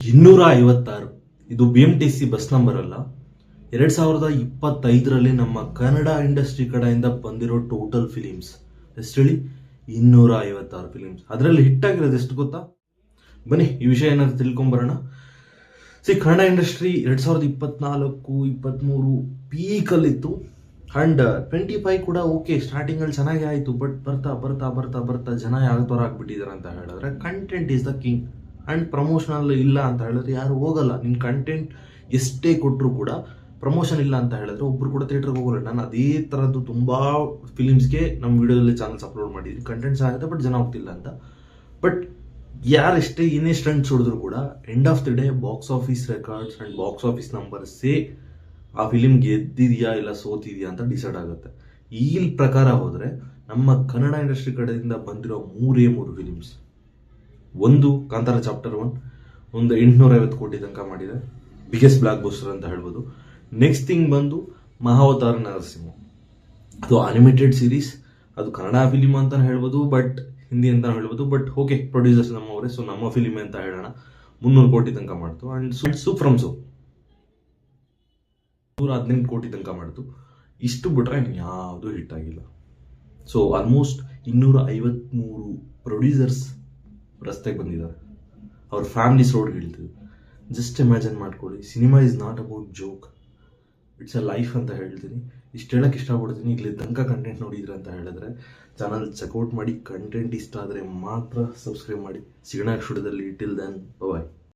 256 ಇದು BMTC bus number ಅಲ್ಲ. 2025ರಲ್ಲಿ ನಮ್ಮ ಕನ್ನಡ ಇಂಡಸ್ಟ್ರಿ ಕಡೆಯಿಂದ ಬಂದಿರೋ ಟೋಟಲ್ ಫಿಲಿಮ್ಸ್ ಎಷ್ಟು ಹೇಳಿ? 256 ಫಿಲಿಮ್ಸ್. ಅದರಲ್ಲಿ ಹಿಟ್ ಆಗಿರೋದು ಎಷ್ಟು ಗೊತ್ತಾ? ಬನ್ನಿ ಈ ವಿಷಯ ಏನಾದ್ರು ತಿಳ್ಕೊಂಬರೋಣ. ಕನ್ನಡ ಇಂಡಸ್ಟ್ರಿ 2024-23 ಪೀಕಲ್ಲಿತ್ತು. ಅಂಡ್ 25 ಕೂಡ ಓಕೆ, ಸ್ಟಾರ್ಟಿಂಗ್ ಅಲ್ಲಿ ಚೆನ್ನಾಗಿ ಆಯ್ತು. ಬಟ್ ಬರ್ತಾ ಬರ್ತಾ ಬರ್ತಾ ಬರ್ತಾ ಜನ ಯಾವ ತರ ಆಗ್ಬಿಟ್ಟಿದಾರೆ ಅಂತ ಹೇಳಿದ್ರೆ, content is the king. And promotional ಇಲ್ಲ ಅಂತ ಹೇಳಿದ್ರೆ ಯಾರು ಹೋಗಲ್ಲ. ನಿನ್ ಕಂಟೆಂಟ್ ಎಷ್ಟೇ ಕೊಟ್ಟರು ಕೂಡ ಪ್ರಮೋಷನ್ ಇಲ್ಲ ಅಂತ ಹೇಳಿದ್ರೆ ಒಬ್ರು ಕೂಡ ಥಿಯೇಟರ್ಗೆ ಹೋಗಲ್ಲ. ನಾನು ಅದೇ ತರದ್ದು ತುಂಬಾ ಫಿಲಿಮ್ಸ್ಗೆ ನಮ್ಮ ವಿಡಿಯೋದಲ್ಲಿ ಚಾನಲ್ಸ್ ಅಪ್ಲೋಡ್ ಮಾಡಿದ್ವಿ. ಕಂಟೆಂಟ್ಸ್ ಆಗುತ್ತೆ ಬಟ್ ಜನ ಹೋಗ್ತಿಲ್ಲ ಅಂತ. ಬಟ್ ಯಾರೆಷ್ಟೇ ಏನೇ ಸ್ಟಂಟ್ಸ್ ಹೊಡೆದ್ರು ಕೂಡ end of the day box office records and box office ನಂಬರ್ಸೇ ಆ ಫಿಲಿಮ್ ಗೆದ್ದಿದ್ಯಾ ಇಲ್ಲ ಸೋತಿದ್ಯಾ ಅಂತ ಡಿಸೈಡ್ ಆಗುತ್ತೆ. ಈ ಪ್ರಕಾರ ಹೋದ್ರೆ ನಮ್ಮ ಕನ್ನಡ ಇಂಡಸ್ಟ್ರಿ ಕಡೆಯಿಂದ ಬಂದಿರೋ ಮೂರೇ ಫಿಲಿಮ್ಸ್. ಒಂದು ಕಾಂತಾರ ಚಾಪ್ಟರ್ 1, ಒಂದು 850 ಕೋಟಿ ತನಕ ಮಾಡಿದೆ, ಬಿಗ್ಗೆಸ್ಟ್ ಬ್ಲಾಕ್ ಬಸ್ಟರ್ ಅಂತ ಹೇಳ್ಬೋದು. ನೆಕ್ಸ್ಟ್ ಥಿಂಗ್ ಬಂದು ಮಹಾವತಾರ ನರಸಿಂಹ. ಅದು ಅನಿಮೇಟೆಡ್ ಸೀರೀಸ್, ಅದು ಕನ್ನಡ ಫಿಲಿಮ್ ಅಂತ ಹೇಳ್ಬೋದು, ಬಟ್ ಹಿಂದಿ ಅಂತ ಹೇಳ್ಬೋದು. ಬಟ್ ಓಕೆ, ಪ್ರೊಡ್ಯೂಸರ್ಸ್ ನಮ್ಮವರೇ, ಸೊ ನಮ್ಮ ಫಿಲಿಮ್ ಅಂತ ಹೇಳೋಣ. 300 ಕೋಟಿ ತನಕ ಮಾಡ್ತು. ಅಂಡ್ ಸೂಪ್ ಫ್ರಮ್ ಸೂಪ್ 118 ಕೋಟಿ ತನಕ ಮಾಡ್ತು. ಇಷ್ಟು ಬಿಟ್ರೆ ಯಾವುದು ಹಿಟ್ ಆಗಿಲ್ಲ. ಸೊ ಆಲ್ಮೋಸ್ಟ್ 253 ಪ್ರೊಡ್ಯೂಸರ್ಸ್ ರಸ್ತೆಗೆ ಬಂದಿದ್ದಾರೆ. ಅವ್ರ ಫ್ಯಾಮಿಲೀಸ್ ರೋಡ್ಗೆ ಇಳ್ತಿದ್ರು. ಜಸ್ಟ್ ಇಮ್ಯಾಜಿನ್ ಮಾಡ್ಕೊಳ್ಳಿ. Cinema is not about joke, it's a life ಅಂತ ಹೇಳ್ತೀನಿ. ಇಷ್ಟು ಹೇಳಕ್ಕೆ ಇಷ್ಟಪಡ್ತೀನಿ. ಇಲ್ಲಿ ತನಕ ಕಂಟೆಂಟ್ ನೋಡಿದ್ರೆ ಅಂತ ಹೇಳಿದ್ರೆ ಚಾನಲ್ ಚೆಕ್ಔಟ್ ಮಾಡಿ. ಕಂಟೆಂಟ್ ಇಷ್ಟ ಆದರೆ ಮಾತ್ರ ಸಬ್ಸ್ಕ್ರೈಬ್ ಮಾಡಿ. ಸಿಗೋಣ ಸ್ಟುಡಿಯೋದಲ್ಲಿ. ಟಿಲ್ ದೆನ್ ಬಾಯ್.